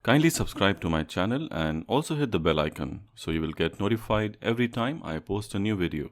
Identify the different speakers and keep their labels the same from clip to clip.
Speaker 1: Kindly subscribe to my channel and also hit the bell icon so you will get notified every time I post a new video.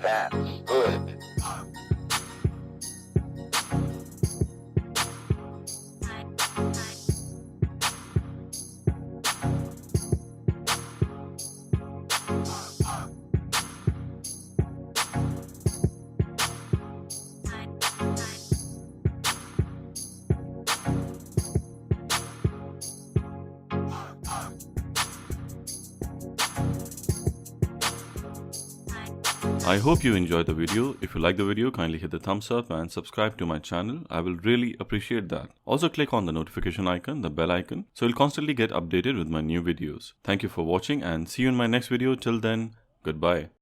Speaker 2: That's good.
Speaker 1: I hope you enjoyed the video. If you like the video, kindly hit the thumbs up and subscribe to my channel. I will really appreciate that. Also click on the notification icon, the bell icon, so you'll constantly get updated with my new videos. Thank you for watching and see you in my next video. Till then, goodbye.